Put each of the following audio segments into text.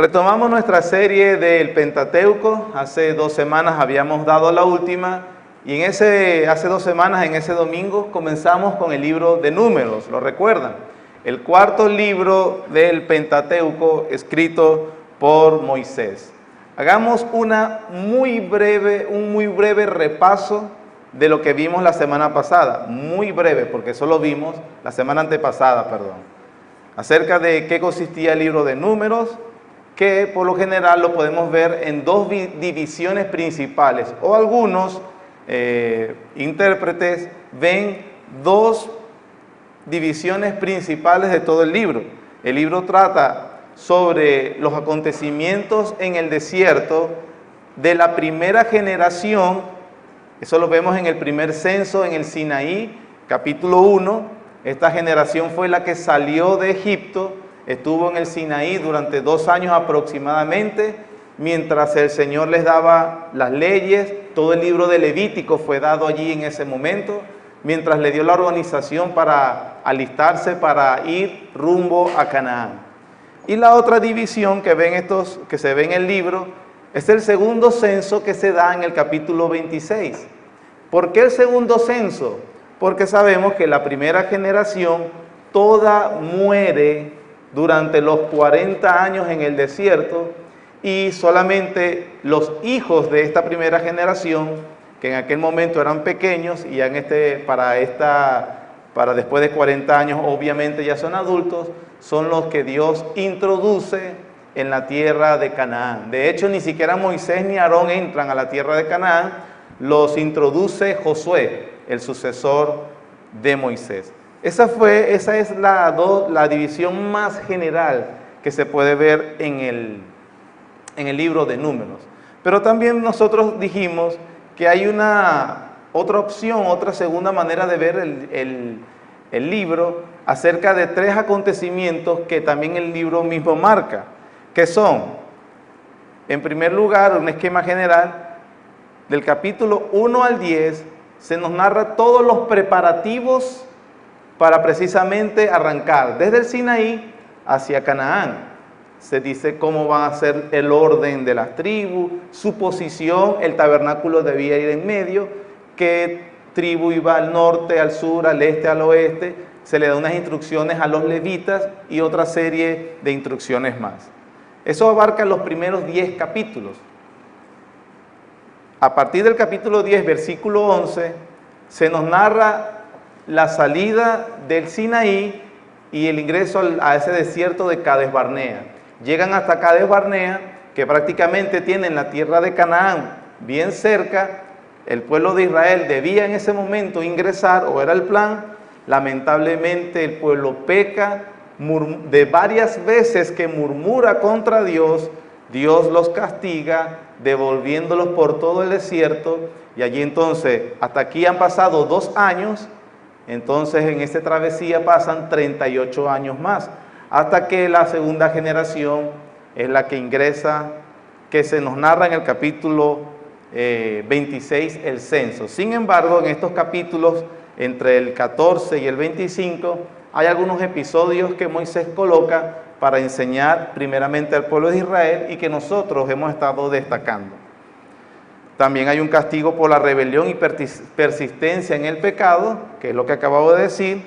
Retomamos nuestra serie del Pentateuco. Hace 2 semanas habíamos dado la última y hace 2 semanas, en ese domingo, comenzamos con el libro de Números, ¿lo recuerdan? El cuarto libro del Pentateuco escrito por Moisés. Hagamos un muy breve repaso de lo que vimos la semana pasada. Muy breve, porque solo vimos la semana antepasada, acerca de qué consistía el libro de Números, que por lo general lo podemos ver en 2 divisiones principales, o algunos intérpretes ven 2 divisiones principales de todo el libro. El libro trata sobre los acontecimientos en el desierto de la primera generación. Eso lo vemos en el primer censo en el Sinaí, capítulo 1. Esta generación fue la que salió de Egipto, estuvo en el Sinaí durante 2 años aproximadamente, mientras el Señor les daba las leyes. Todo el libro de Levítico fue dado allí en ese momento, mientras le dio la organización para alistarse para ir rumbo a Canaán. Y la otra división que se ve en el libro es el segundo censo que se da en el capítulo 26. ¿Por qué el segundo censo? Porque sabemos que la primera generación toda muere durante los 40 años en el desierto, y solamente los hijos de esta primera generación, que en aquel momento eran pequeños y ya para después de 40 años obviamente ya son adultos, son los que Dios introduce en la tierra de Canaán. De hecho, ni siquiera Moisés ni Aarón entran a la tierra de Canaán, los introduce Josué, el sucesor de Moisés. Esa es la división más general que se puede ver en el libro de Números. Pero también nosotros dijimos que hay otra opción, otra segunda manera de ver el libro, acerca de 3 acontecimientos que también el libro mismo marca, que son, en primer lugar, un esquema general. Del capítulo 1 al 10 se nos narra todos los preparativos para precisamente arrancar desde el Sinaí hacia Canaán. Se dice cómo va a ser el orden de las tribus, su posición. El tabernáculo debía ir en medio, qué tribu iba al norte, al sur, al este, al oeste. Se le da unas instrucciones a los levitas y otra serie de instrucciones más. Eso abarca los primeros 10 capítulos. A partir del capítulo 10, versículo 11, se nos narra la salida del Sinaí y el ingreso a ese desierto de Cades Barnea. Llegan hasta Cades Barnea, que prácticamente tienen la tierra de Canaán bien cerca. El pueblo de Israel debía en ese momento ingresar, o era el plan. Lamentablemente el pueblo peca, de varias veces que murmura contra Dios. Dios los castiga, devolviéndolos por todo el desierto, y allí entonces, hasta aquí han pasado 2 años, entonces en esta travesía pasan 38 años más, hasta que la segunda generación es la que ingresa, que se nos narra en el capítulo 26, el censo. Sin embargo, en estos capítulos, entre el 14 y el 25, hay algunos episodios que Moisés coloca para enseñar primeramente al pueblo de Israel y que nosotros hemos estado destacando. También hay un castigo por la rebelión y persistencia en el pecado, que es lo que acabo de decir.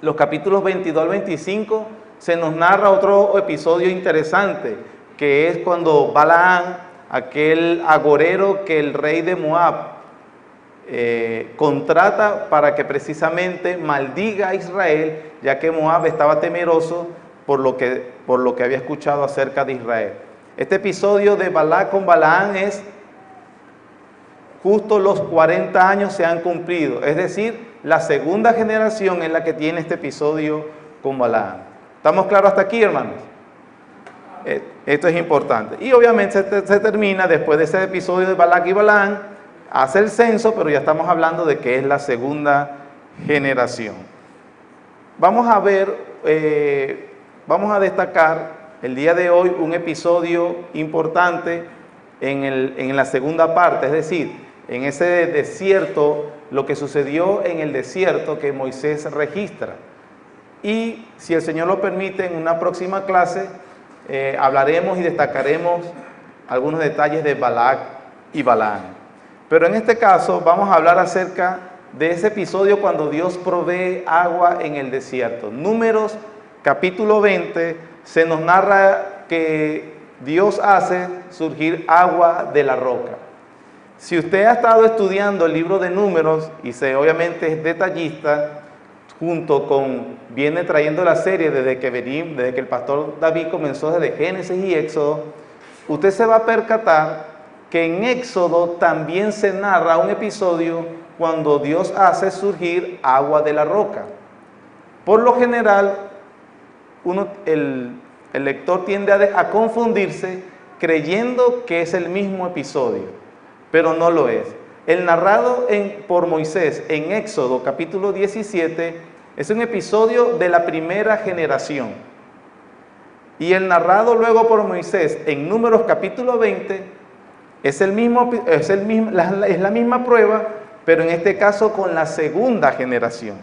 Los capítulos 22 al 25 se nos narra otro episodio interesante, que es cuando Balaam, aquel agorero que el rey de Moab contrata para que precisamente maldiga a Israel, ya que Moab estaba temeroso por lo que había escuchado acerca de Israel. Este episodio de Balac con Balaam es justo los 40 años se han cumplido, es decir, la segunda generación es la que tiene este episodio con Balaam. ¿Estamos claros hasta aquí, hermanos? Esto es importante. Y obviamente se termina después de ese episodio de Balac y Balaam, hace el censo, pero ya estamos hablando de que es la segunda generación. Vamos a destacar el día de hoy un episodio importante en la segunda parte, es decir, en ese desierto, lo que sucedió en el desierto que Moisés registra. Y si el Señor lo permite, en una próxima clase hablaremos y destacaremos algunos detalles de Balac y Balaam. Pero en este caso vamos a hablar acerca de ese episodio cuando Dios provee agua en el desierto. Números capítulo 20 se nos narra que Dios hace surgir agua de la roca. Si usted ha estado estudiando el libro de Números y obviamente es detallista, junto con, viene trayendo la serie desde que el pastor David comenzó desde Génesis y Éxodo, usted se va a percatar que en Éxodo también se narra un episodio cuando Dios hace surgir agua de la roca. Por lo general, el lector tiende a confundirse creyendo que es el mismo episodio, pero no lo es. El narrado por Moisés en Éxodo capítulo 17 es un episodio de la primera generación. Y el narrado luego por Moisés en Números capítulo 20 es la misma prueba, pero en este caso con la segunda generación.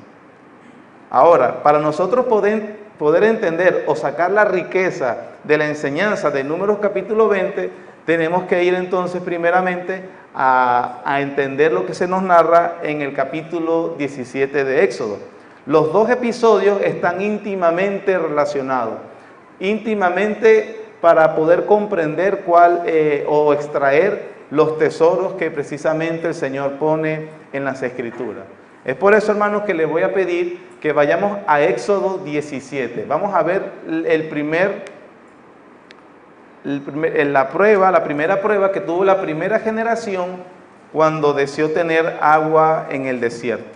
Ahora, para nosotros poder entender o sacar la riqueza de la enseñanza de Números capítulo 20, tenemos que ir entonces primeramente a entender lo que se nos narra en el capítulo 17 de Éxodo. Los dos episodios están íntimamente relacionados, para poder comprender o extraer los tesoros que precisamente el Señor pone en las Escrituras. Es por eso, hermanos, que les voy a pedir que vayamos a Éxodo 17. Vamos a ver la primera prueba que tuvo la primera generación cuando deseó tener agua en el desierto.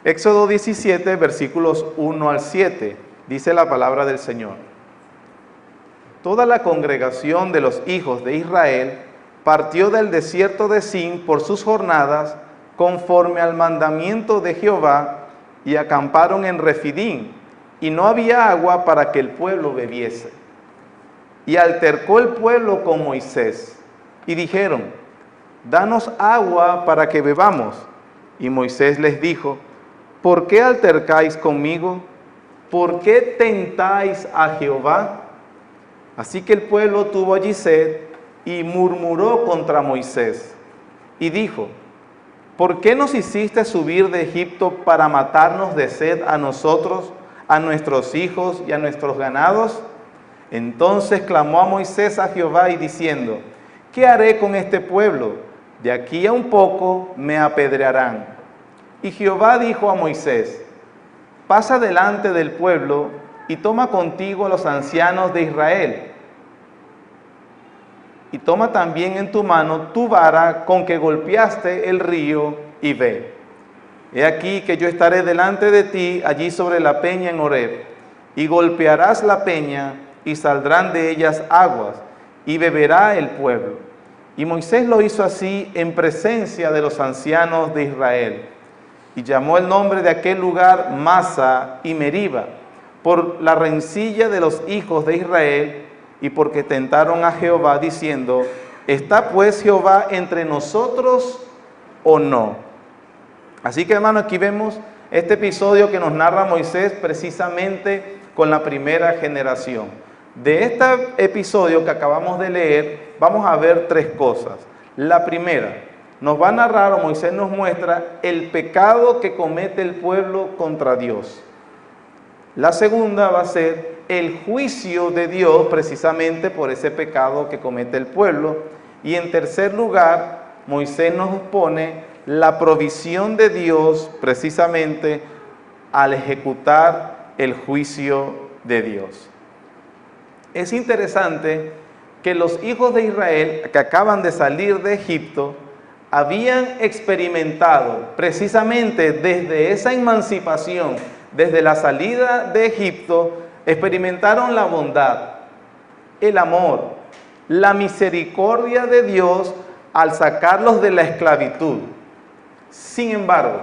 Éxodo 17, versículos 1 al 7, dice la palabra del Señor. Toda la congregación de los hijos de Israel partió del desierto de Sin por sus jornadas, conforme al mandamiento de Jehová, y acamparon en Refidín, y no había agua para que el pueblo bebiese. Y altercó el pueblo con Moisés, y dijeron: danos agua para que bebamos. Y Moisés les dijo: ¿por qué altercáis conmigo? ¿Por qué tentáis a Jehová? Así que el pueblo tuvo allí sed y murmuró contra Moisés. Y dijo: ¿por qué nos hiciste subir de Egipto para matarnos de sed a nosotros, a nuestros hijos y a nuestros ganados? Entonces clamó a Moisés a Jehová y diciendo: ¿qué haré con este pueblo? De aquí a un poco me apedrearán. Y Jehová dijo a Moisés: pasa delante del pueblo y toma contigo a los ancianos de Israel. Y toma también en tu mano tu vara con que golpeaste el río y ve. He aquí que yo estaré delante de ti allí sobre la peña en Horeb, y golpearás la peña y saldrán de ellas aguas, y beberá el pueblo. Y Moisés lo hizo así en presencia de los ancianos de Israel. Y llamó el nombre de aquel lugar Masa y Meriba, por la rencilla de los hijos de Israel, y porque tentaron a Jehová diciendo: ¿está pues Jehová entre nosotros o no? Así que, hermano, aquí vemos este episodio que nos narra Moisés precisamente con la primera generación. De este episodio que acabamos de leer, vamos a ver tres cosas. La primera, nos va a narrar, o Moisés nos muestra, el pecado que comete el pueblo contra Dios. La segunda va a ser el juicio de Dios precisamente por ese pecado que comete el pueblo. Y en tercer lugar, Moisés nos pone la provisión de Dios precisamente al ejecutar el juicio de Dios. Es interesante que los hijos de Israel que acaban de salir de Egipto habían experimentado precisamente desde esa emancipación, desde la salida de Egipto, experimentaron la bondad, el amor, la misericordia de Dios al sacarlos de la esclavitud. Sin embargo,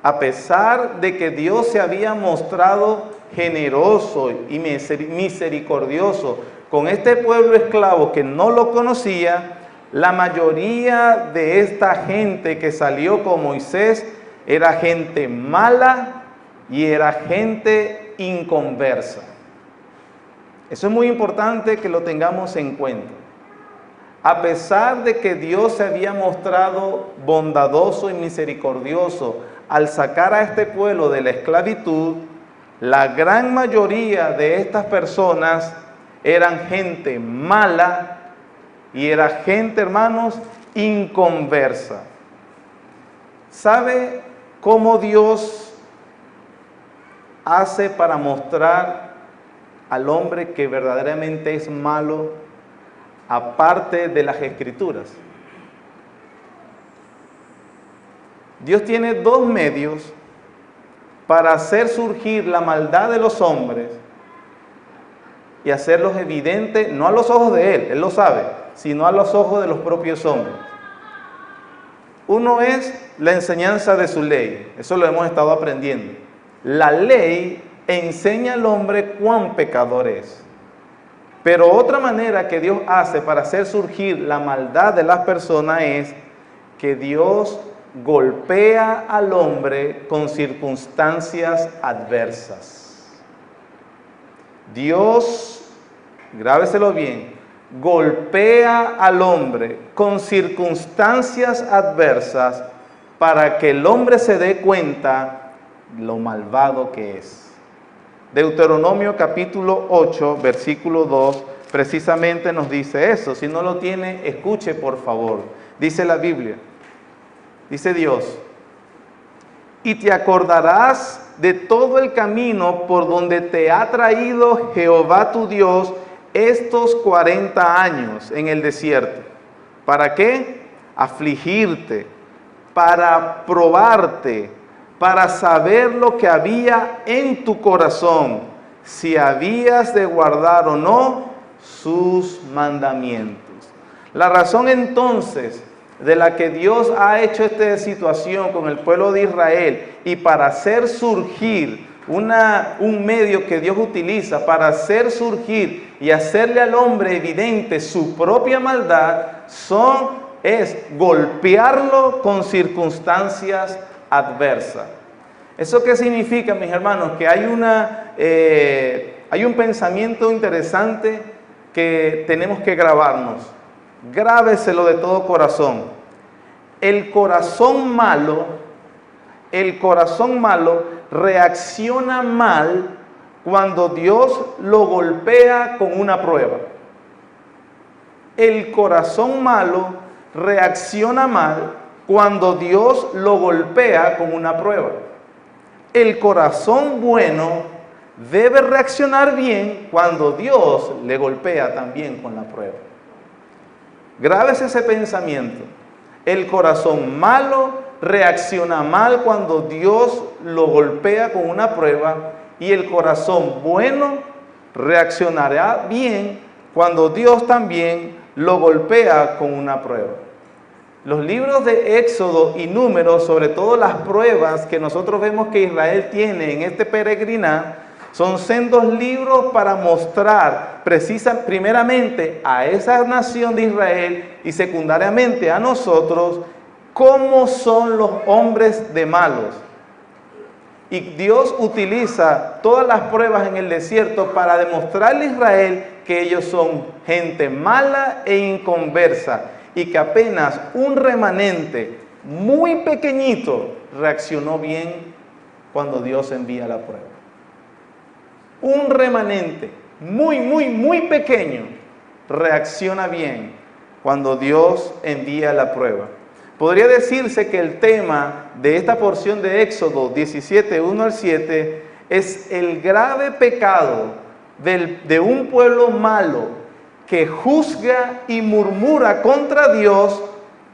a pesar de que Dios se había mostrado generoso y misericordioso con este pueblo esclavo que no lo conocía, la mayoría de esta gente que salió con Moisés era gente mala y era gente inconversa. Eso es muy importante que lo tengamos en cuenta. A pesar de que Dios se había mostrado bondadoso y misericordioso al sacar a este pueblo de la esclavitud, la gran mayoría de estas personas eran gente mala y era gente, hermanos, inconversa. ¿Sabe cómo Dios hace para mostrar al hombre que verdaderamente es malo, aparte de las Escrituras? Dios tiene dos medios para hacer surgir la maldad de los hombres y hacerlos evidentes, no a los ojos de Él lo sabe, sino a los ojos de los propios hombres. Uno es la enseñanza de su ley, eso lo hemos estado aprendiendo. La ley enseña al hombre cuán pecador es. Pero otra manera que Dios hace para hacer surgir la maldad de las personas es que Dios golpea al hombre con circunstancias adversas. Dios, grábeselo bien, golpea al hombre con circunstancias adversas para que el hombre se dé cuenta lo malvado que es. Deuteronomio capítulo 8, versículo 2, precisamente nos dice eso. Si no lo tiene, escuche por favor. Dice la Biblia, dice Dios: y te acordarás de todo el camino por donde te ha traído Jehová tu Dios estos 40 años en el desierto. ¿Para qué? Afligirte, para probarte, para saber lo que había en tu corazón, si habías de guardar o no sus mandamientos. La razón entonces de la que Dios ha hecho esta situación con el pueblo de Israel y para hacer surgir un medio que Dios utiliza para hacer surgir y hacerle al hombre evidente su propia maldad es golpearlo con circunstancias adversas. ¿Eso qué significa, mis hermanos? Que hay un pensamiento interesante que tenemos que grabarnos. Grábeselo de todo corazón. El corazón malo reacciona mal cuando Dios lo golpea con una prueba. El corazón malo reacciona mal cuando Dios lo golpea con una prueba. El corazón bueno debe reaccionar bien cuando Dios le golpea también con la prueba. Grábese ese pensamiento. El corazón malo reacciona mal cuando Dios lo golpea con una prueba, y el corazón bueno reaccionará bien cuando Dios también lo golpea con una prueba. Los libros de Éxodo y Números, sobre todo las pruebas que nosotros vemos que Israel tiene en este peregrinar, son sendos libros para mostrar primeramente a esa nación de Israel y secundariamente a nosotros cómo son los hombres de malos. Y Dios utiliza todas las pruebas en el desierto para demostrarle a Israel que ellos son gente mala e inconversa y que apenas un remanente muy pequeñito reaccionó bien cuando Dios envía la prueba. Un remanente muy pequeño reacciona bien cuando Dios envía la prueba. Podría decirse que el tema de esta porción de Éxodo 17, 1 al 7, es el grave pecado de un pueblo malo que juzga y murmura contra Dios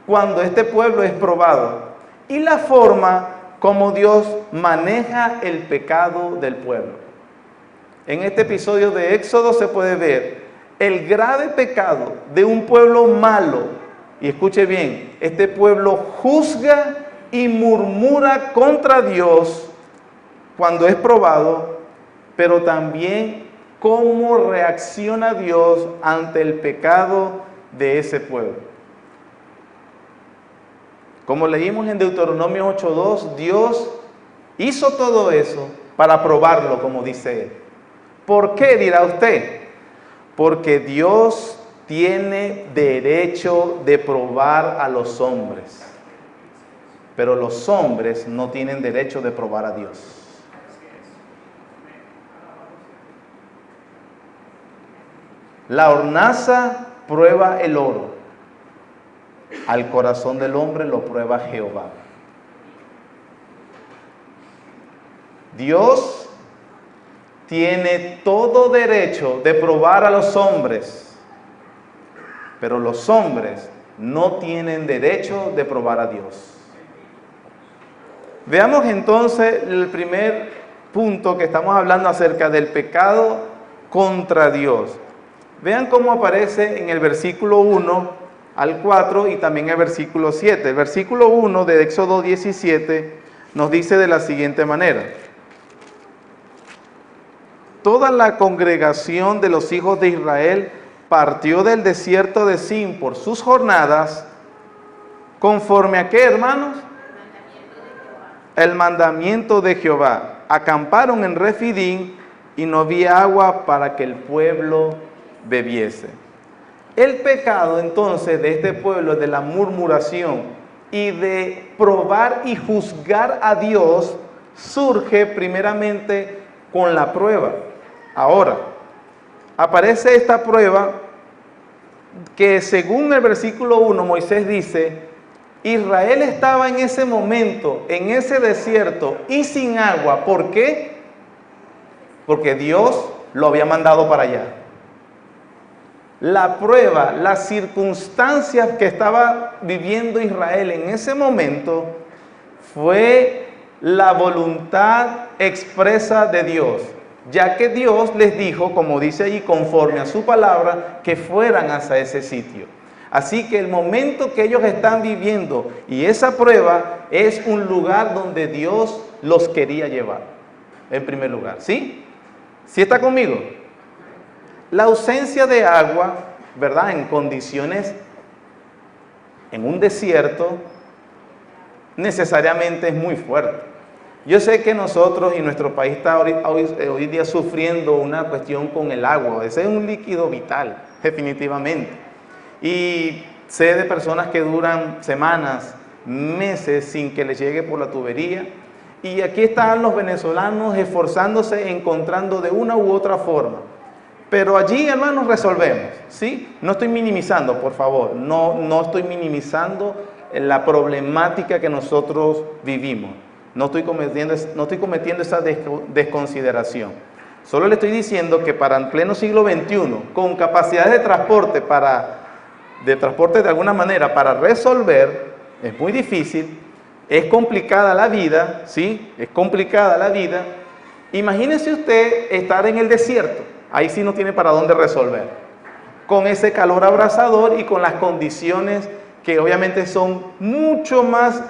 cuando este pueblo es probado, y la forma como Dios maneja el pecado del pueblo. En este episodio de Éxodo se puede ver el grave pecado de un pueblo malo. Y escuche bien, este pueblo juzga y murmura contra Dios cuando es probado, pero también cómo reacciona Dios ante el pecado de ese pueblo. Como leímos en Deuteronomio 8:2, Dios hizo todo eso para probarlo, como dice él. ¿Por qué, dirá usted? Porque Dios tiene derecho de probar a los hombres, pero los hombres no tienen derecho de probar a Dios. La hornaza prueba el oro, al corazón del hombre lo prueba Jehová. Dios tiene todo derecho de probar a los hombres, pero los hombres no tienen derecho de probar a Dios. Veamos entonces el primer punto que estamos hablando acerca del pecado contra Dios. Vean cómo aparece en el versículo 1 al 4 y también el versículo 7. El versículo 1 de Éxodo 17 nos dice de la siguiente manera: toda la congregación de los hijos de Israel partió del desierto de Sin por sus jornadas, conforme a qué, hermanos? El mandamiento de Jehová. Acamparon en Refidín y no había agua para que el pueblo bebiese. El pecado entonces de este pueblo, de la murmuración y de probar y juzgar a Dios, surge primeramente con la prueba. Ahora, aparece esta prueba que según el versículo 1 Moisés dice: Israel estaba en ese momento, en ese desierto y sin agua. ¿Por qué? Porque Dios lo había mandado para allá. La prueba, las circunstancias que estaba viviendo Israel en ese momento fue la voluntad expresa de Dios, ya que Dios les dijo, como dice allí, conforme a su palabra, que fueran hacia ese sitio. Así que el momento que ellos están viviendo y esa prueba es un lugar donde Dios los quería llevar, en primer lugar. ¿Sí? ¿Sí está conmigo? La ausencia de agua, ¿verdad? En condiciones, en un desierto, necesariamente es muy fuerte. Yo sé que nosotros y nuestro país está hoy día sufriendo una cuestión con el agua. Ese es un líquido vital, definitivamente. Y sé de personas que duran semanas, meses sin que les llegue por la tubería. Y aquí están los venezolanos esforzándose, encontrando de una u otra forma. Pero allí, hermanos, resolvemos, ¿sí? No estoy minimizando, por favor. No estoy minimizando la problemática que nosotros vivimos. No estoy cometiendo esa desconsideración. Solo le estoy diciendo que para el pleno siglo XXI, con capacidades de transporte de alguna manera para resolver, es muy difícil, es complicada la vida, ¿sí? Es complicada la vida. Imagínese usted estar en el desierto, ahí sí no tiene para dónde resolver, con ese calor abrasador y con las condiciones que obviamente son mucho más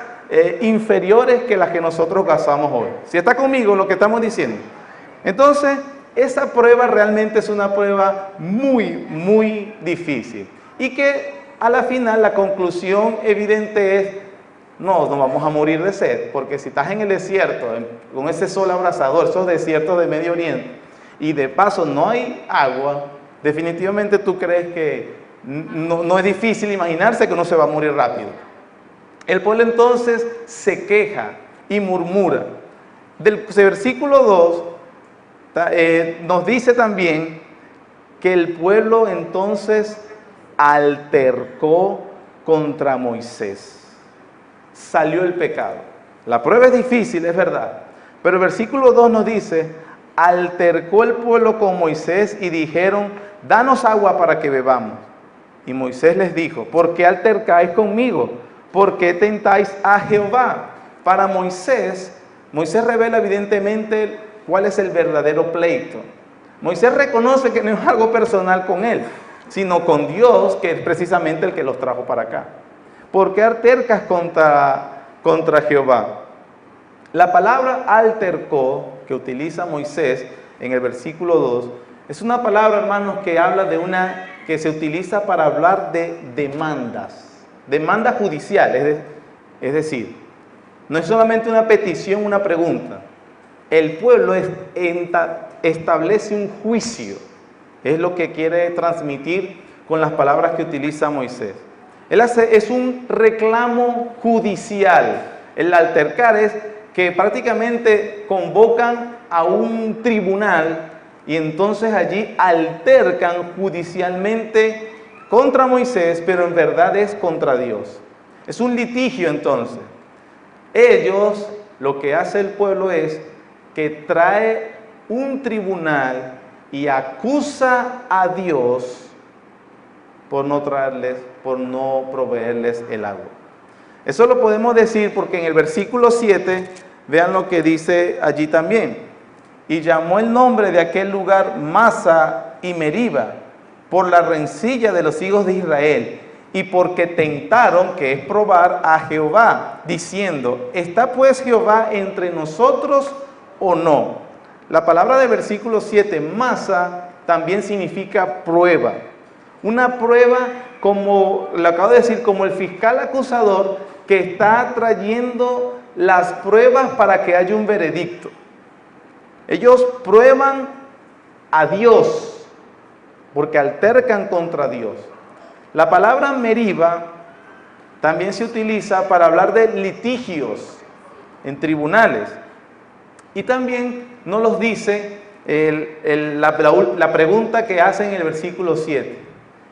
inferiores que las que nosotros gozamos hoy. ¿Sí está conmigo lo que estamos diciendo? Entonces, esa prueba realmente es una prueba muy, muy difícil. Y que a la final la conclusión evidente es: no vamos a morir de sed, porque si estás en el desierto, con ese sol abrasador, esos desiertos de Medio Oriente, y de paso no hay agua, definitivamente tú crees que no es difícil imaginarse que uno se va a morir rápido. El pueblo entonces se queja y murmura. Del versículo 2 nos dice también que el pueblo entonces altercó contra Moisés. Salió el pecado. La prueba es difícil, es verdad. Pero el versículo 2 nos dice: altercó el pueblo con Moisés y dijeron: danos agua para que bebamos. Y Moisés les dijo: ¿por qué altercáis conmigo? ¿Por qué tentáis a Jehová? Para Moisés revela evidentemente cuál es el verdadero pleito. Moisés reconoce que no es algo personal con él, sino con Dios, que es precisamente el que los trajo para acá. ¿Por qué altercas contra Jehová? La palabra altercó que utiliza Moisés en el versículo 2 es una palabra, hermanos, que habla que se utiliza para hablar de demandas judiciales, es decir, no es solamente una petición, una pregunta. el pueblo establece un juicio. Es lo que quiere transmitir con las palabras que utiliza Moisés. Es un reclamo judicial. El altercar es que prácticamente convocan a un tribunal y entonces allí altercan judicialmente contra Moisés, pero en verdad es contra Dios. Es un litigio entonces. Ellos, lo que hace el pueblo es que trae un tribunal y acusa a Dios por no proveerles el agua. Eso lo podemos decir porque en el versículo 7, vean lo que dice allí también. Y llamó el nombre de aquel lugar Masa y Meriba, por la rencilla de los hijos de Israel, y porque tentaron, que es probar, a Jehová, diciendo, ¿está pues Jehová entre nosotros o no? La palabra del versículo 7, Masa, también significa prueba. Una prueba, como lo acabo de decir, como el fiscal acusador que está trayendo las pruebas para que haya un veredicto. Ellos prueban a Dios, porque altercan contra Dios. La palabra Meriba también se utiliza para hablar de litigios en tribunales. Y también nos los dice la pregunta que hace en el versículo 7.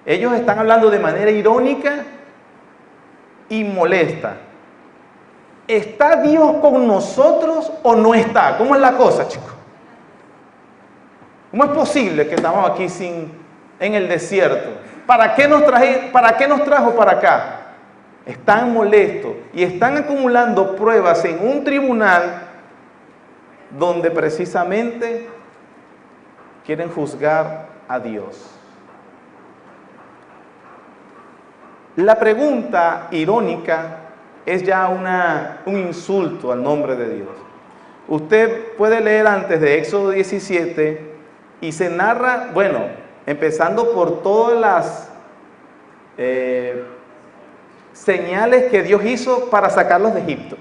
Ellos están hablando de manera irónica y molesta. ¿Está Dios con nosotros o no está? ¿Cómo es la cosa, chicos? ¿Cómo es posible que estamos aquí en el desierto? ¿Para qué nos trajo para acá? Están molestos y están acumulando pruebas en un tribunal donde precisamente quieren juzgar a Dios. La pregunta irónica es ya un insulto al nombre de Dios. Usted puede leer antes de Éxodo 17 y se narra, bueno, empezando por todas las señales que Dios hizo para sacarlos de Egipto.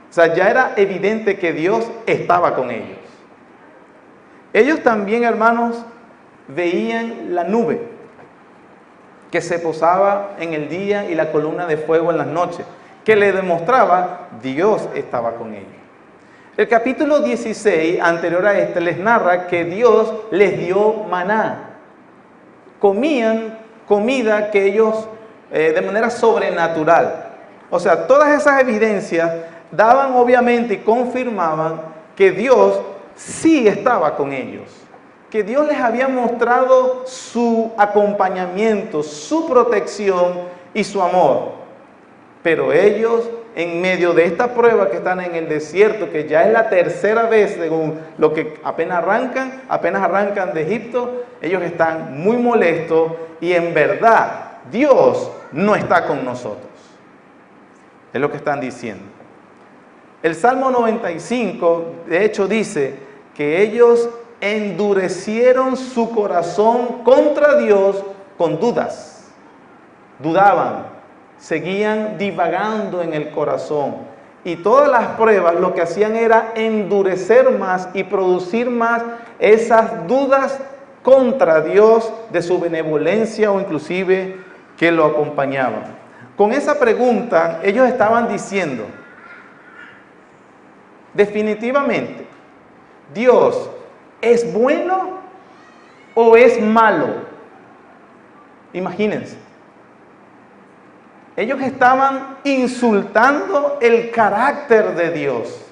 O sea, ya era evidente que Dios estaba con ellos. Ellos también, hermanos, veían la nube que se posaba en el día y la columna de fuego en las noches, que le demostraba Dios estaba con ellos. El capítulo 16, anterior a este, les narra que Dios les dio maná. Comían comida que ellos, de manera sobrenatural. O sea, todas esas evidencias daban obviamente y confirmaban que Dios sí estaba con ellos. Que Dios les había mostrado su acompañamiento, su protección y su amor. Pero ellos, en medio de esta prueba que están en el desierto, que ya es la tercera vez según lo que apenas arrancan de Egipto, ellos están muy molestos y en verdad Dios no está con nosotros. Es lo que están diciendo. El Salmo 95, de hecho, dice que ellos endurecieron su corazón contra Dios con dudas. Dudaban, seguían divagando en el corazón. Y todas las pruebas lo que hacían era endurecer más y producir más esas dudas contra Dios de su benevolencia o inclusive que lo acompañaban. Con esa pregunta ellos estaban diciendo, definitivamente, ¿Dios es bueno o es malo? Imagínense. Ellos estaban insultando el carácter de Dios.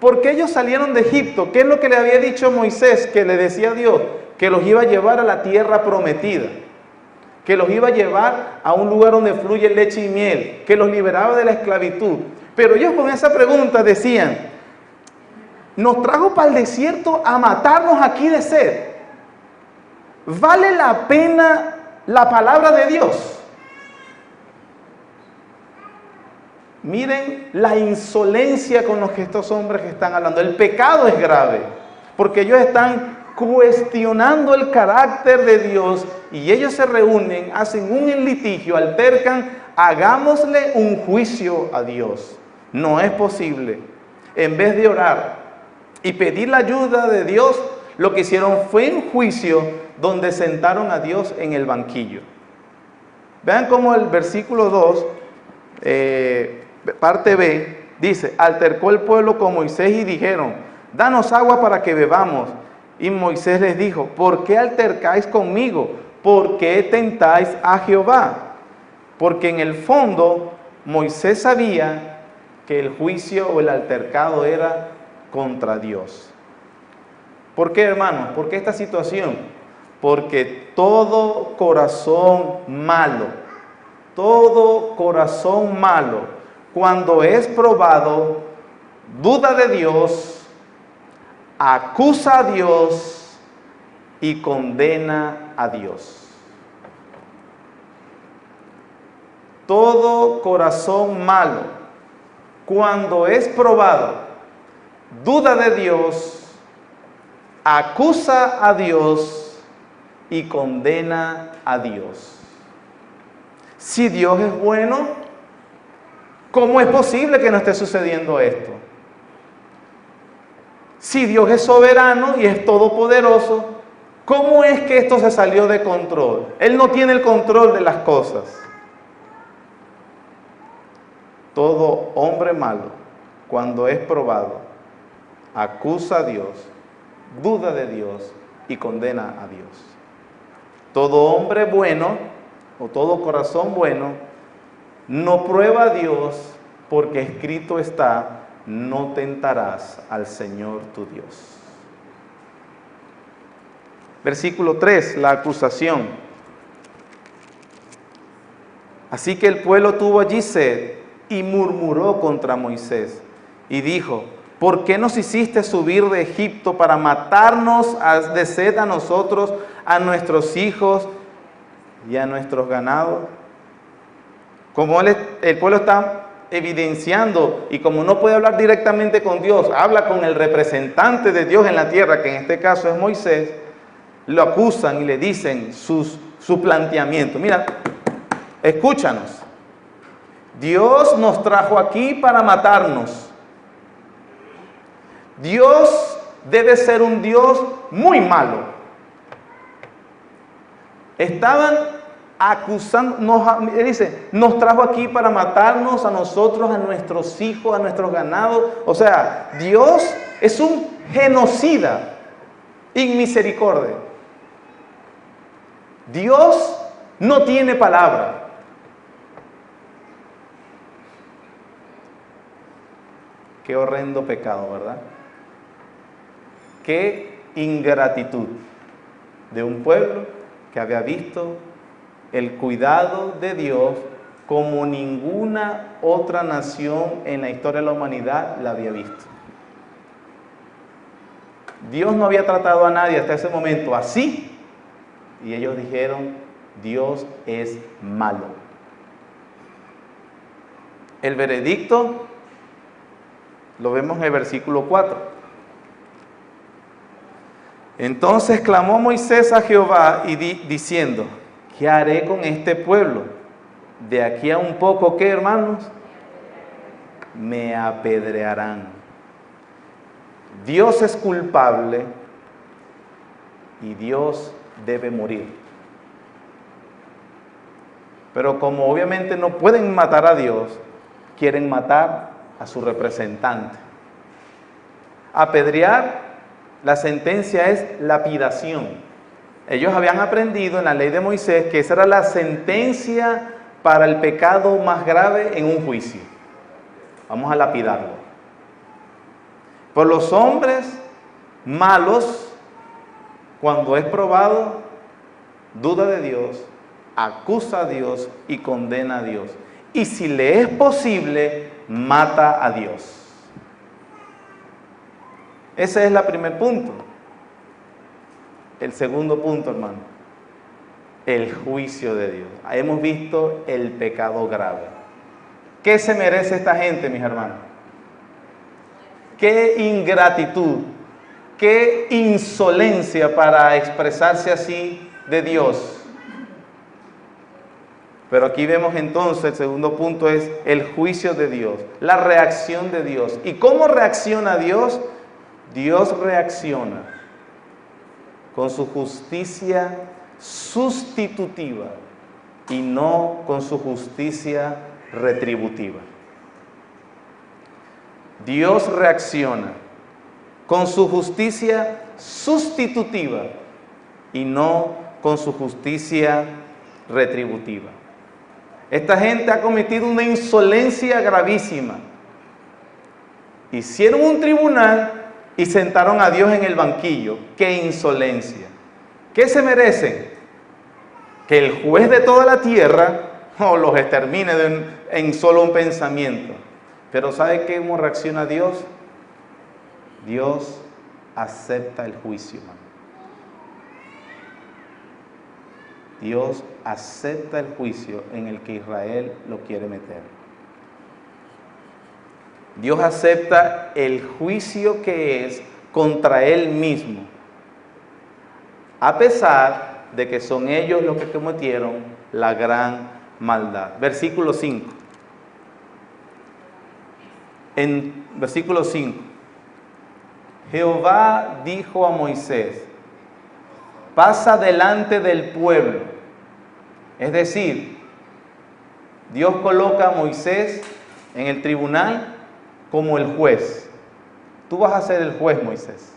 Porque ellos salieron de Egipto. ¿Qué es lo que le había dicho Moisés? Que le decía a Dios que los iba a llevar a la tierra prometida, que los iba a llevar a un lugar donde fluye leche y miel, que los liberaba de la esclavitud. Pero ellos con esa pregunta decían, nos trajo para el desierto a matarnos aquí de sed. ¿Vale la pena la palabra de Dios? Miren la insolencia con los que estos hombres que están hablando. El pecado es grave, porque ellos están cuestionando el carácter de Dios y ellos se reúnen, hacen un litigio, altercan, hagámosle un juicio a Dios. No es posible. En vez de orar y pedir la ayuda de Dios, lo que hicieron fue un juicio donde sentaron a Dios en el banquillo. Vean cómo el versículo 2, parte B, dice: altercó el pueblo con Moisés y dijeron: danos agua para que bebamos. Y Moisés les dijo: ¿por qué altercáis conmigo? ¿Por qué tentáis a Jehová? Porque en el fondo Moisés sabía que el juicio o el altercado era contra Dios. ¿Por qué, hermanos? ¿Por qué esta situación? Porque todo corazón malo, cuando es probado, duda de Dios, acusa a Dios y condena a Dios. Todo corazón malo, cuando es probado, duda de Dios, acusa a Dios y condena a Dios. Si Dios es bueno, ¿cómo es posible que no esté sucediendo esto? Si Dios es soberano y es todopoderoso, ¿cómo es que esto se salió de control? Él no tiene el control de las cosas. Todo hombre malo, cuando es probado, acusa a Dios, duda de Dios y condena a Dios. Todo hombre bueno o todo corazón bueno no prueba a Dios, porque escrito está: no tentarás al Señor tu Dios. Versículo 3, la acusación. Así que el pueblo tuvo allí sed y murmuró contra Moisés y dijo: ¿por qué nos hiciste subir de Egipto para matarnos de sed a nosotros, a nuestros hijos y a nuestros ganados? Como el pueblo está evidenciando, y como no puede hablar directamente con Dios, habla con el representante de Dios en la tierra, que en este caso es Moisés, lo acusan y le dicen su planteamiento. Mira, escúchanos. Dios nos trajo aquí para matarnos. Dios debe ser un Dios muy malo. Estaban acusando, dice, nos trajo aquí para matarnos a nosotros, a nuestros hijos, a nuestros ganados. O sea, Dios es un genocida inmisericordia. Dios no tiene palabra. Qué horrendo pecado, ¿verdad? Qué ingratitud de un pueblo que había visto el cuidado de Dios como ninguna otra nación en la historia de la humanidad la había visto. Dios no había tratado a nadie hasta ese momento así, y ellos dijeron: Dios es malo. El veredicto lo vemos en el versículo 4. Entonces clamó Moisés a Jehová y diciendo: ¿qué haré con este pueblo? De aquí a un poco, ¿qué, hermanos? Me apedrearán. Dios es culpable y Dios debe morir. Pero como obviamente no pueden matar a Dios, quieren matar a su representante. Apedrear, la sentencia es lapidación. Ellos habían aprendido en la ley de Moisés que esa era la sentencia para el pecado más grave en un juicio. Vamos a lapidarlo. Por los hombres malos, cuando es probado, duda de Dios, acusa a Dios y condena a Dios. Y si le es posible, mata a Dios. Ese es el primer punto. El segundo punto, hermano, el juicio de Dios. Hemos visto el pecado grave. ¿Qué se merece esta gente, mis hermanos? Qué ingratitud, qué insolencia para expresarse así de Dios. Pero aquí vemos entonces, el segundo punto es el juicio de Dios, la reacción de Dios. ¿Y cómo reacciona Dios? Dios reacciona con su justicia sustitutiva y no con su justicia retributiva. Dios reacciona con su justicia sustitutiva y no con su justicia retributiva. Esta gente ha cometido una insolencia gravísima. Hicieron un tribunal y sentaron a Dios en el banquillo. ¡Qué insolencia! ¿Qué se merecen? Que el juez de toda la tierra los extermine en solo un pensamiento. Pero ¿sabe cómo reacciona Dios? Dios acepta el juicio, hermano. Dios acepta el juicio en el que Israel lo quiere meter. Dios acepta el juicio que es contra Él mismo, a pesar de que son ellos los que cometieron la gran maldad. Versículo 5. En versículo 5, Jehová dijo a Moisés: pasa delante del pueblo. Es decir, Dios coloca a Moisés en el tribunal como el juez. Tú vas a ser el juez, Moisés.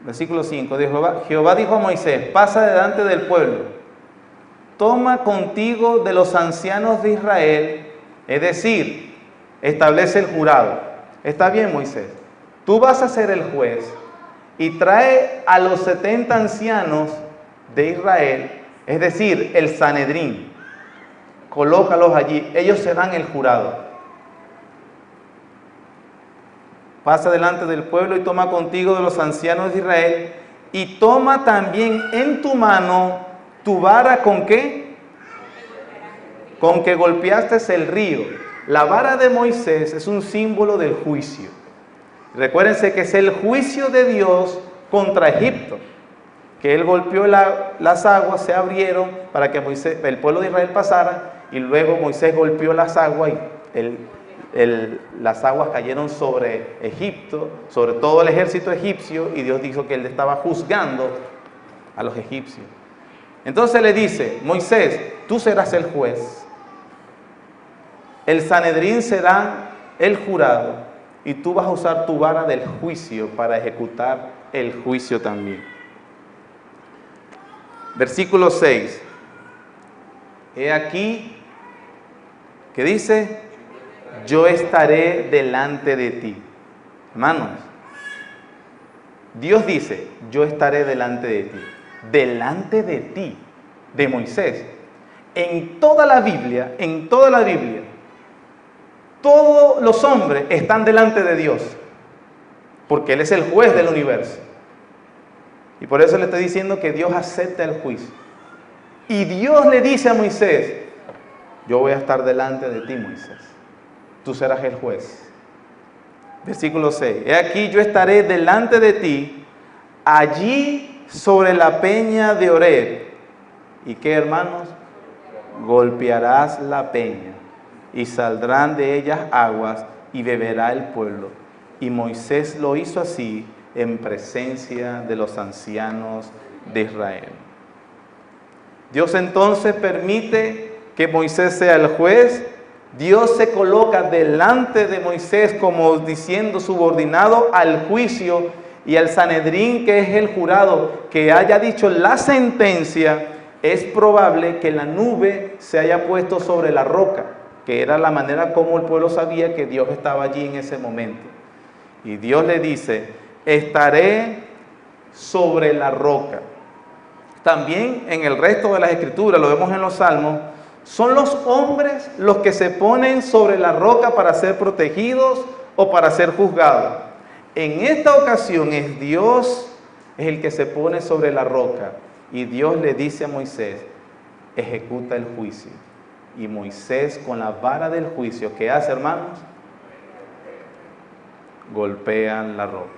Versículo 5, Jehová dijo a Moisés: pasa delante del pueblo, toma contigo de los ancianos de Israel, es decir, establece el jurado. Está bien, Moisés, tú vas a ser el juez y trae a los 70 ancianos de Israel, es decir, el Sanedrín. Colócalos allí, ellos serán el jurado. Pasa delante del pueblo y toma contigo de los ancianos de Israel y toma también en tu mano tu vara. ¿Con qué? Con que golpeaste el río. La vara de Moisés es un símbolo del juicio. Recuérdense que es el juicio de Dios contra Egipto, que Él golpeó las aguas, se abrieron para que el pueblo de Israel pasara, y luego Moisés golpeó las aguas y las aguas cayeron sobre Egipto, sobre todo el ejército egipcio, y Dios dijo que Él estaba juzgando a los egipcios. Entonces le dice: Moisés, tú serás el juez, el Sanedrín será el jurado, y tú vas a usar tu vara del juicio para ejecutar el juicio también. Versículo 6. He aquí que dice: yo estaré delante de ti. Hermanos, Dios dice: yo estaré delante de ti. Delante de ti, de Moisés. En toda la Biblia, todos los hombres están delante de Dios, porque Él es el juez del universo. Y por eso le estoy diciendo que Dios acepta el juicio. Y Dios le dice a Moisés: yo voy a estar delante de ti, Moisés. Tú serás el juez. Versículo 6. He aquí yo estaré delante de ti, allí sobre la peña de Horeb. ¿Y qué, hermanos? Golpearás la peña, y saldrán de ellas aguas, y beberá el pueblo. Y Moisés lo hizo así en presencia de los ancianos de Israel. Dios entonces permite que Moisés sea el juez. Dios se coloca delante de Moisés como diciendo subordinado al juicio, y al Sanedrín, que es el jurado, que haya dicho la sentencia. Es probable que la nube se haya puesto sobre la roca, que era la manera como el pueblo sabía que Dios estaba allí en ese momento. Y Dios le dice: estaré sobre la roca. También en el resto de las escrituras, lo vemos en los Salmos, son los hombres los que se ponen sobre la roca para ser protegidos o para ser juzgados. En esta ocasión es Dios el que se pone sobre la roca, y Dios le dice a Moisés: ejecuta el juicio. Y Moisés, con la vara del juicio, ¿qué hace, hermanos? Golpean la roca.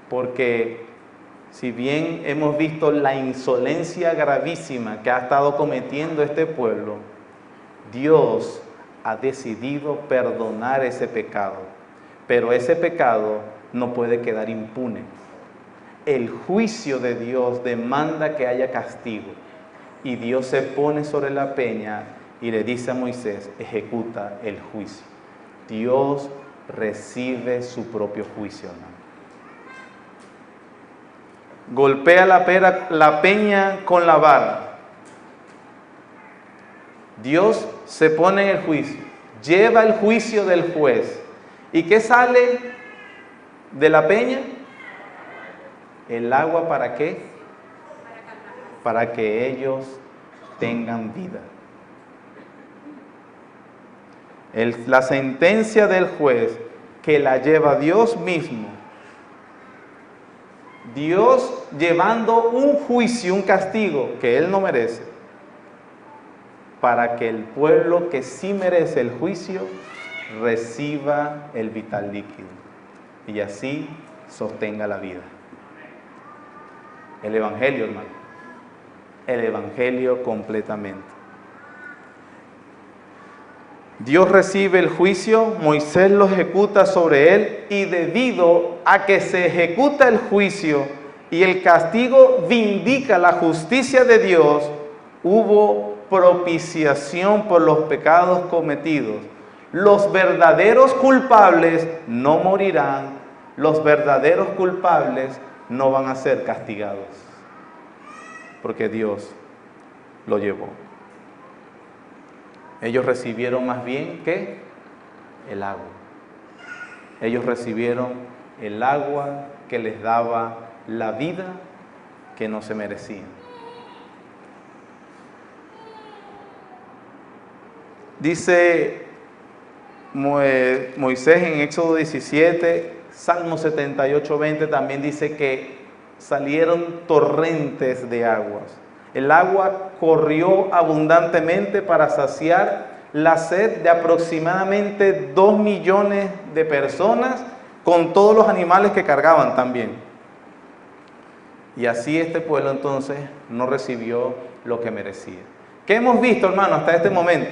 Porque Si bien hemos visto la insolencia gravísima que ha estado cometiendo este pueblo, Dios ha decidido perdonar ese pecado, pero ese pecado no puede quedar impune. El juicio de Dios demanda que haya castigo, y Dios se pone sobre la peña y le dice a Moisés: ejecuta el juicio. Dios recibe su propio juicio, hermano. Golpea la peña con la vara. Dios se pone en el juicio, lleva el juicio del juez. ¿Y qué sale de la peña? El agua, ¿para qué? Para que ellos tengan vida. La sentencia del juez, que la lleva Dios mismo. Dios llevando un juicio, un castigo que Él no merece, para que el pueblo que sí merece el juicio reciba el vital líquido y así sostenga la vida. El Evangelio, hermano. El Evangelio completamente. Dios recibe el juicio, Moisés lo ejecuta sobre él, y debido a que se ejecuta el juicio y el castigo vindica la justicia de Dios, hubo propiciación por los pecados cometidos. Los verdaderos culpables no morirán, los verdaderos culpables no van a ser castigados, porque Dios lo llevó. Ellos recibieron más bien que el agua. Ellos recibieron el agua que les daba la vida que no se merecían. Dice Moisés en Éxodo 17, Salmo 78, 20 también dice que salieron torrentes de aguas. El agua corrió abundantemente para saciar la sed de aproximadamente 2 millones de personas, con todos los animales que cargaban también. Y así este pueblo entonces no recibió lo que merecía. ¿Qué hemos visto, hermano, hasta este momento?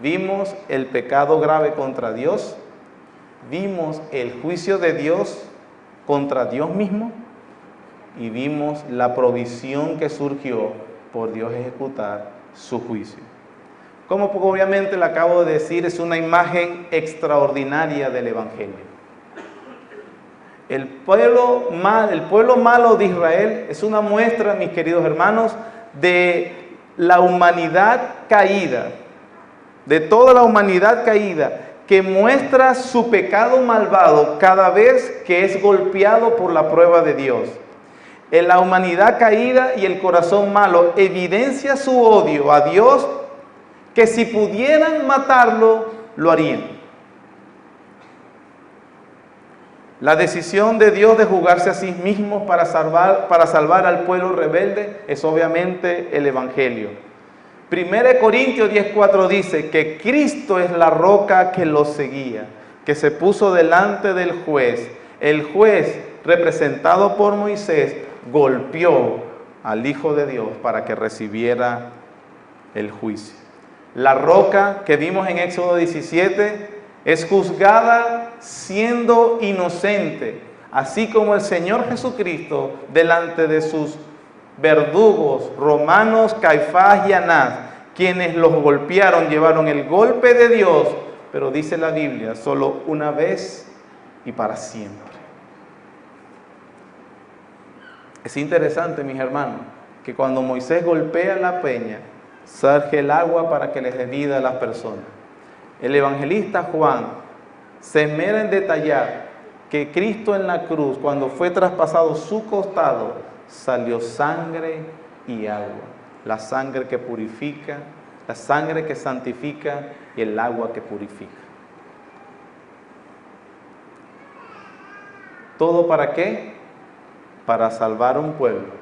Vimos el pecado grave contra Dios, vimos el juicio de Dios contra Dios mismo, y vimos la provisión que surgió por Dios ejecutar su juicio. Como obviamente le acabo de decir, es una imagen extraordinaria del Evangelio. El pueblo malo de Israel es una muestra, mis queridos hermanos, de la humanidad caída, de toda la humanidad caída, que muestra su pecado malvado cada vez que es golpeado por la prueba de Dios. En la humanidad caída y el corazón malo evidencia su odio a Dios, que si pudieran matarlo, lo harían. La decisión de Dios de jugarse a sí mismo para salvar al pueblo rebelde es obviamente el Evangelio. 1 Corintios 10:4 dice que Cristo es la roca que los seguía, que se puso delante del juez. El juez, representado por Moisés, golpeó al Hijo de Dios para que recibiera el juicio. La roca que vimos en Éxodo 17 es juzgada siendo inocente, así como el Señor Jesucristo delante de sus verdugos romanos, Caifás y Anás, quienes los golpearon, llevaron el golpe de Dios, pero dice la Biblia, solo una vez y para siempre. Es interesante, mis hermanos, que cuando Moisés golpea la peña, surge el agua para que les dé vida a las personas. El evangelista Juan se esmera en detallar que Cristo en la cruz, cuando fue traspasado su costado, salió sangre y agua. La sangre que purifica, la sangre que santifica y el agua que purifica. ¿Todo para qué? Para salvar a un pueblo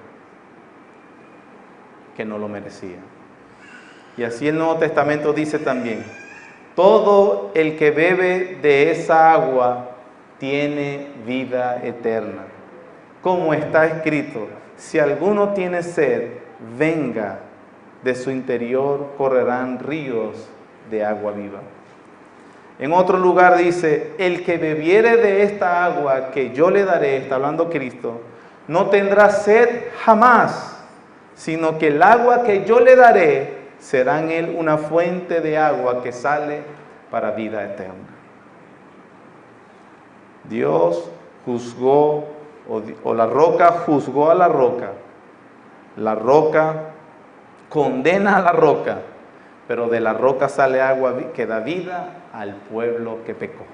que no lo merecía. Y así el Nuevo Testamento dice también, todo el que bebe de esa agua tiene vida eterna. como está escrito, si alguno tiene sed, venga, de su interior correrán ríos de agua viva. En otro lugar dice, el que bebiere de esta agua que yo le daré, está hablando Cristo, no tendrá sed jamás, sino que el agua que yo le daré será en él una fuente de agua que sale para vida eterna. Dios juzgó, o la roca juzgó a la roca condena a la roca, pero de la roca sale agua que da vida al pueblo que pecó.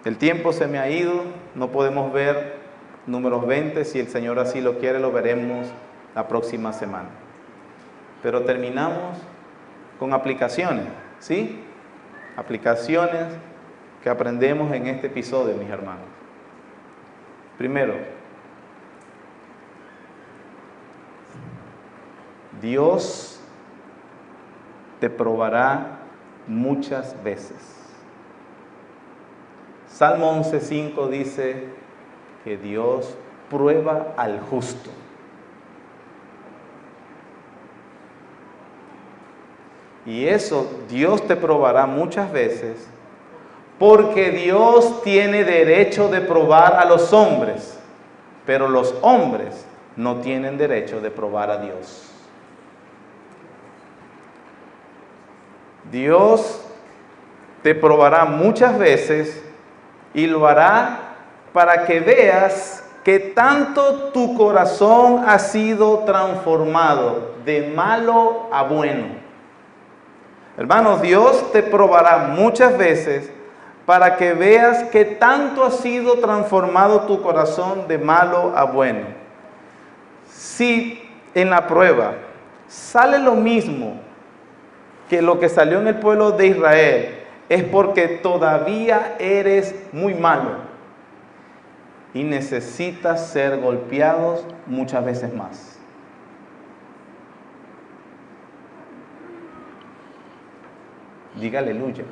El tiempo se me ha ido, no podemos ver Números 20, si el Señor así lo quiere, lo veremos la próxima semana. Pero terminamos con aplicaciones, ¿sí? Aplicaciones que aprendemos en este episodio, mis hermanos. Primero, Dios te probará muchas veces. Salmo 11:5 dice que Dios prueba al justo. Y eso Dios te probará muchas veces porque Dios tiene derecho de probar a los hombres, pero los hombres no tienen derecho de probar a Dios. Dios te probará muchas veces y lo hará para que veas que tanto tu corazón ha sido transformado de malo a bueno. Hermanos, Dios te probará muchas veces para que veas que tanto ha sido transformado tu corazón de malo a bueno. Si en la prueba sale lo mismo que lo que salió en el pueblo de Israel, es porque todavía eres muy malo y necesitas ser golpeados muchas veces más. Diga aleluya.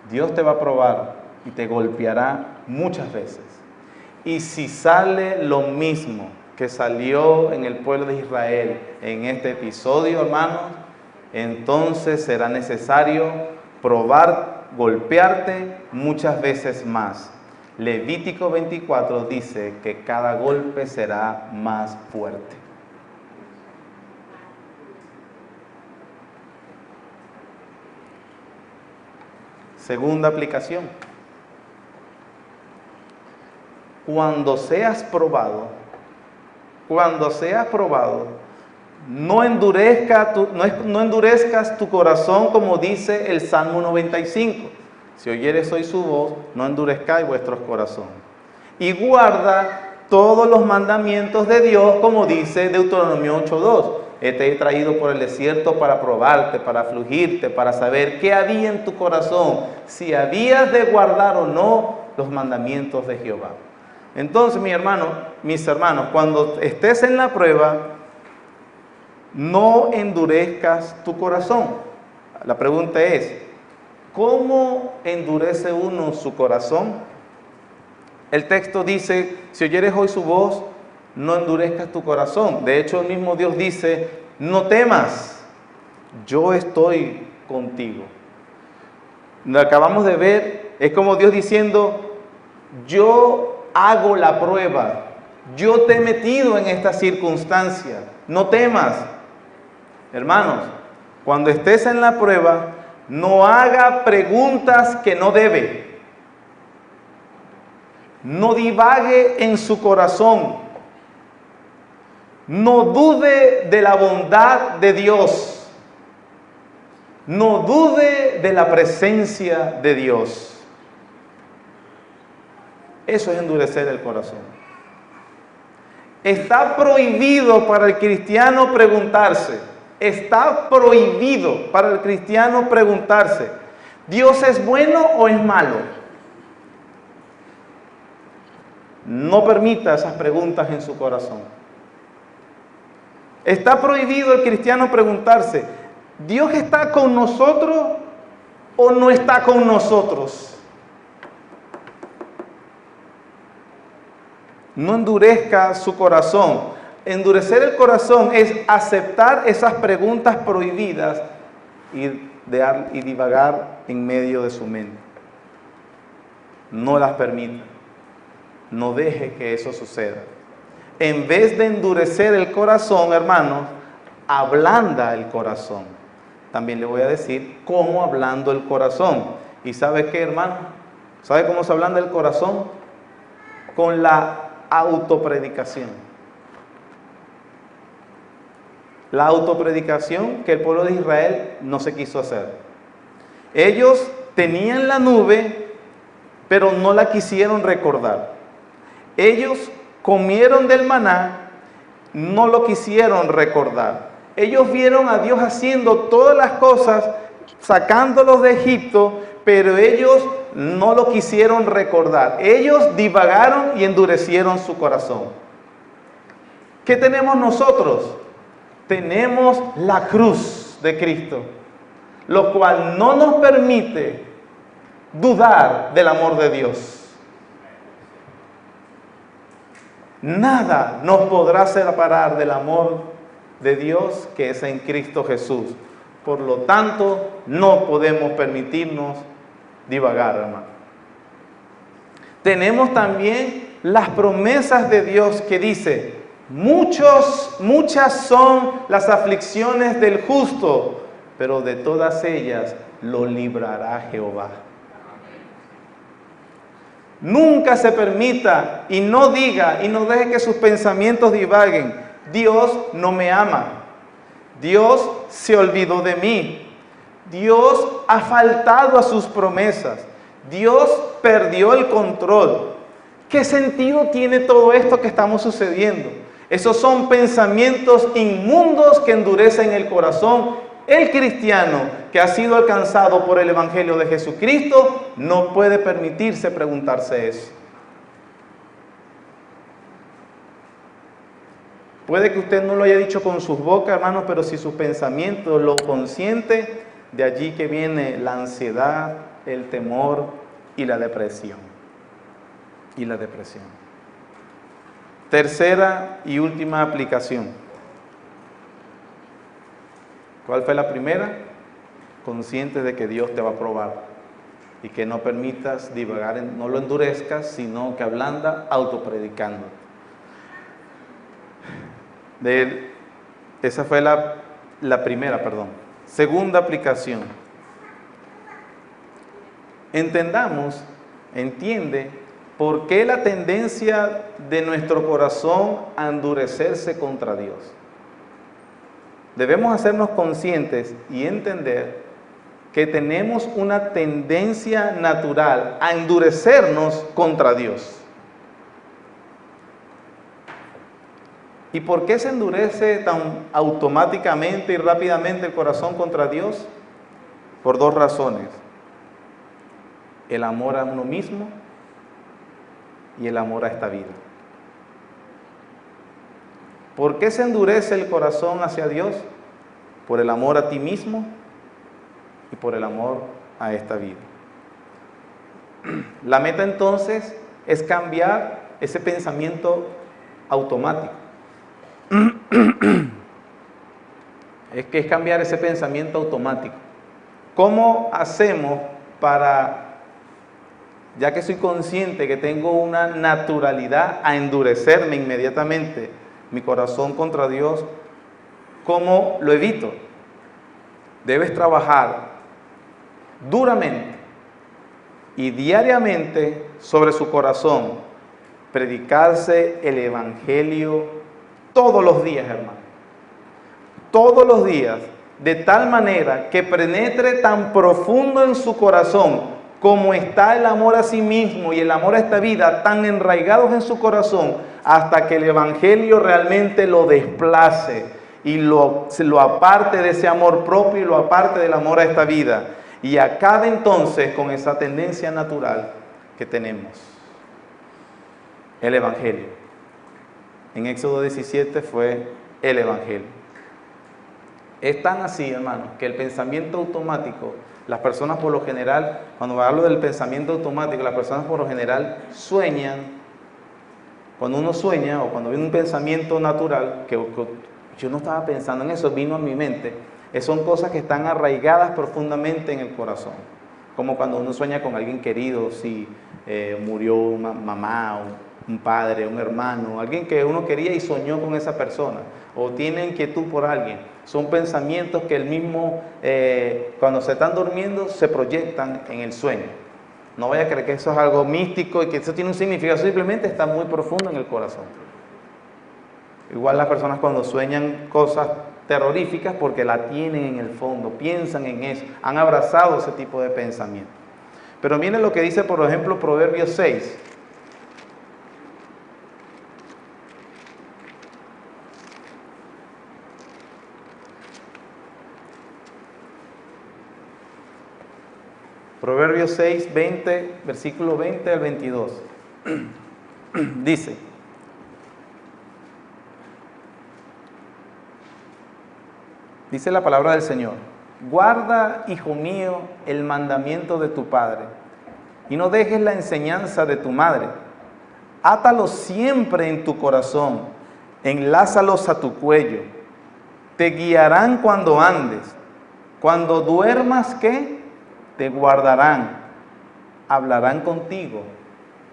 Dios te va a probar y te golpeará muchas veces. Y si sale lo mismo que salió en el pueblo de Israel en este episodio, hermanos, entonces será necesario probar, golpearte muchas veces más. Levítico 24 dice que cada golpe será más fuerte. Segunda aplicación. Cuando seas probado, no endurezcas tu corazón, como dice el Salmo 95. Si oyeres hoy su voz, no endurezcáis vuestros corazones. Y guarda todos los mandamientos de Dios, como dice Deuteronomio 8:2. Te he traído por el desierto para probarte, para afligirte, para saber qué había en tu corazón, si habías de guardar o no los mandamientos de Jehová. Entonces, mis hermanos, cuando estés en la prueba, no endurezcas tu corazón. La pregunta es, ¿cómo endurece uno su corazón? El texto dice, si oyeres hoy su voz, no endurezcas tu corazón. De hecho, el mismo Dios dice, no temas, yo estoy contigo. Lo acabamos de ver, es como Dios diciendo, yo hago la prueba, yo te he metido en esta circunstancia, no temas. Hermanos, cuando estés en la prueba, no haga preguntas que no debe. No divague en su corazón. No dude de la bondad de Dios. No dude de la presencia de Dios. Eso es endurecer el corazón. Está prohibido para el cristiano preguntarse. Está prohibido para el cristiano preguntarse, ¿Dios es bueno o es malo? No permita esas preguntas en su corazón. Está prohibido el cristiano preguntarse, ¿Dios está con nosotros o no está con nosotros. No endurezca su corazón. Endurecer el corazón es aceptar esas preguntas prohibidas y divagar en medio de su mente. No las permita. No deje que eso suceda. En vez de endurecer el corazón, hermanos, ablanda el corazón. También le voy a decir cómo ablando el corazón. ¿Y sabe qué, hermano? ¿Sabe cómo se ablanda el corazón? Con la autopredicación. La autopredicación que el pueblo de Israel no se quiso hacer. Ellos tenían la nube, pero no la quisieron recordar. Ellos comieron del maná, no lo quisieron recordar. Ellos vieron a Dios haciendo todas las cosas, sacándolos de Egipto, pero ellos no lo quisieron recordar. Ellos divagaron y endurecieron su corazón. ¿Qué tenemos nosotros? Tenemos la cruz de Cristo, lo cual no nos permite dudar del amor de Dios. Nada nos podrá separar del amor de Dios que es en Cristo Jesús. Por lo tanto, no podemos permitirnos divagar, hermano. Tenemos también las promesas de Dios que dice: muchas son las aflicciones del justo, pero de todas ellas lo librará Jehová. Nunca se permita y no diga y no deje que sus pensamientos divaguen: Dios no me ama, Dios se olvidó de mí, Dios ha faltado a sus promesas, Dios perdió el control. ¿Qué sentido tiene todo esto que estamos sucediendo? Esos son pensamientos inmundos que endurecen el corazón. El cristiano que ha sido alcanzado por el Evangelio de Jesucristo no puede permitirse preguntarse eso. Puede que usted no lo haya dicho con sus bocas, hermanos, pero si sus pensamientos lo consiente, de allí que viene la ansiedad, el temor y la depresión. Tercera y última aplicación. ¿Cuál fue la primera? Consciente de que Dios te va a probar y que no permitas divagar, no lo endurezcas, sino que ablanda autopredicando. Esa fue la primera, perdón. Segunda aplicación. Entiende por qué la tendencia de nuestro corazón a endurecerse contra Dios. Debemos hacernos conscientes y entender que tenemos una tendencia natural a endurecernos contra Dios. ¿Y por qué se endurece tan automáticamente y rápidamente el corazón contra Dios? Por dos razones: el amor a uno mismo y el amor a esta vida. ¿Por qué se endurece el corazón hacia Dios? Por el amor a ti mismo y por el amor a esta vida. La meta entonces es cambiar ese pensamiento automático. Es cambiar ese pensamiento automático. ¿Cómo hacemos para, ya que soy consciente que tengo una naturalidad a endurecerme inmediatamente mi corazón contra Dios, cómo lo evito? Debes trabajar duramente y diariamente sobre su corazón, predicarse el Evangelio todos los días, hermano. Todos los días, de tal manera que penetre tan profundo en su corazón como está el amor a sí mismo y el amor a esta vida, tan enraigados en su corazón, hasta que el Evangelio realmente lo desplace y lo aparte de ese amor propio y lo aparte del amor a esta vida, y acabe entonces con esa tendencia natural que tenemos. El Evangelio. En Éxodo 17 fue el Evangelio. Es tan así, hermanos, que el pensamiento automático Las personas por lo general, cuando hablo del pensamiento automático, las personas por lo general sueñan. Cuando uno sueña o cuando viene un pensamiento natural, que yo no estaba pensando en eso, vino a mi mente, son cosas que están arraigadas profundamente en el corazón. Como cuando uno sueña con alguien querido, si murió una mamá, un padre, un hermano, alguien que uno quería y soñó con esa persona, o tiene inquietud por alguien. Son pensamientos que el mismo, cuando se están durmiendo, se proyectan en el sueño. No vaya a creer que eso es algo místico y que eso tiene un significado, simplemente está muy profundo en el corazón. Igual las personas cuando sueñan cosas terroríficas porque la tienen en el fondo, piensan en eso, han abrazado ese tipo de pensamiento. Pero miren lo que dice, por ejemplo, Proverbios 6. Proverbios 6, 20, versículo 20 al 22. Dice la palabra del Señor: guarda, hijo mío, el mandamiento de tu padre, y no dejes la enseñanza de tu madre. Átalos siempre en tu corazón, enlázalos a tu cuello. Te guiarán cuando andes. Cuando duermas, ¿qué? Te guardarán. Hablarán contigo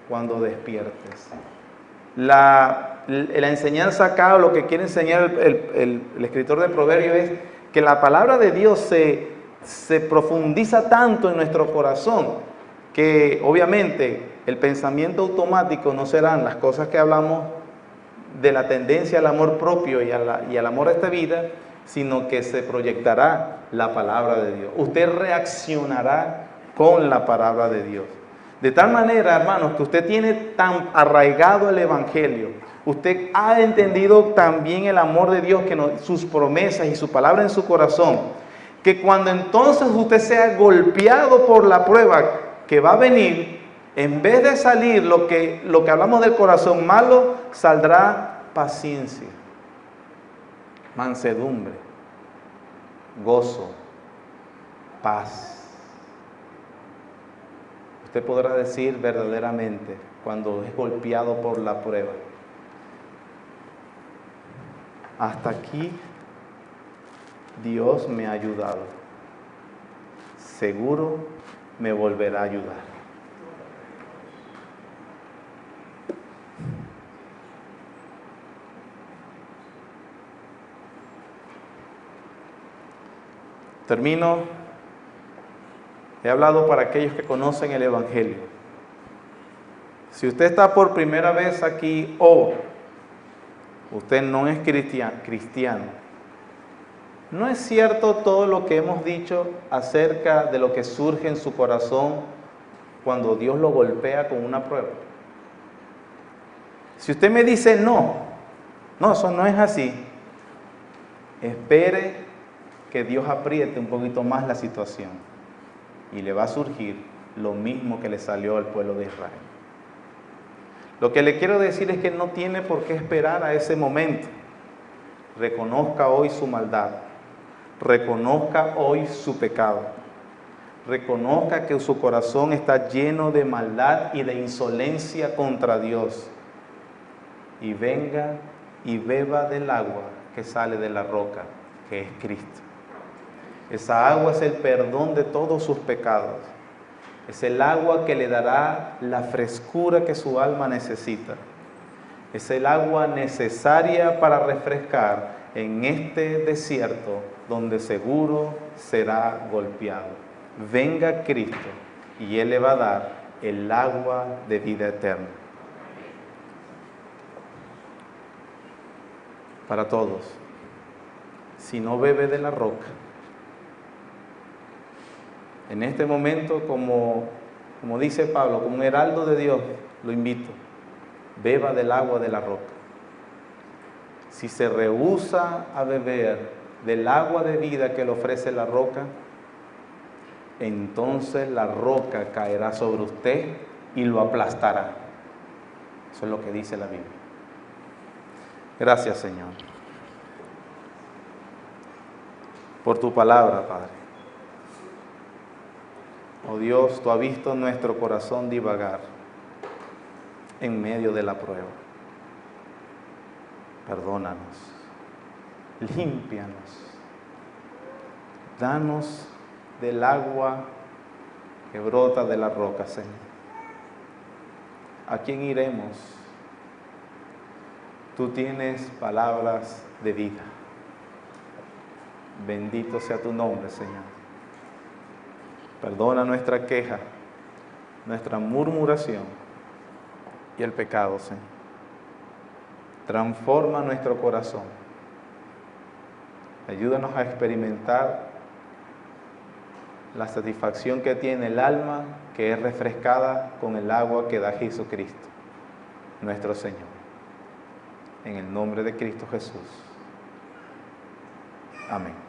cuando despiertes. La enseñanza acá, o lo que quiere enseñar el escritor de Proverbios, es que la palabra de Dios se profundiza tanto en nuestro corazón, que obviamente el pensamiento automático no serán las cosas que hablamos de la tendencia al amor propio y al amor a esta vida, sino que se proyectará la palabra de Dios. Usted reaccionará con la palabra de Dios. De tal manera, hermanos, que usted tiene tan arraigado el Evangelio, usted ha entendido también el amor de Dios, sus promesas y su palabra en su corazón, que cuando entonces usted sea golpeado por la prueba que va a venir, en vez de salir lo que hablamos del corazón malo, saldrá paciencia, mansedumbre, gozo, paz. Usted podrá decir verdaderamente cuando es golpeado por la prueba: hasta aquí Dios me ha ayudado, seguro me volverá a ayudar. Termino. He hablado para aquellos que conocen el Evangelio. Si usted está por primera vez aquí o usted no es cristiano, no es cierto todo lo que hemos dicho acerca de lo que surge en su corazón cuando Dios lo golpea con una prueba. Si usted me dice no, eso no es así, espere que Dios apriete un poquito más la situación y le va a surgir lo mismo que le salió al pueblo de Israel. Lo que le quiero decir es que no tiene por qué esperar a ese momento. Reconozca hoy su maldad, reconozca hoy su pecado, reconozca que su corazón está lleno de maldad y de insolencia contra Dios, y venga y beba del agua que sale de la roca, que es Cristo. Esa agua es el perdón de todos sus pecados. Es el agua que le dará la frescura que su alma necesita. Es el agua necesaria para refrescar en este desierto donde seguro será golpeado. Venga Cristo y Él le va a dar el agua de vida eterna. Para todos. Si no bebe de la roca, en este momento, como dice Pablo, como un heraldo de Dios, lo invito: beba del agua de la roca. Si se rehúsa a beber del agua de vida que le ofrece la roca, entonces la roca caerá sobre usted y lo aplastará. Eso es lo que dice la Biblia. Gracias, Señor, por tu palabra, Padre. Oh Dios, tú has visto nuestro corazón divagar en medio de la prueba. Perdónanos, límpianos, danos del agua que brota de la roca, Señor. ¿A quién iremos? Tú tienes palabras de vida. Bendito sea tu nombre, Señor. Perdona nuestra queja, nuestra murmuración y el pecado, Señor. Transforma nuestro corazón. Ayúdanos a experimentar la satisfacción que tiene el alma, que es refrescada con el agua que da Jesucristo, nuestro Señor. En el nombre de Cristo Jesús. Amén.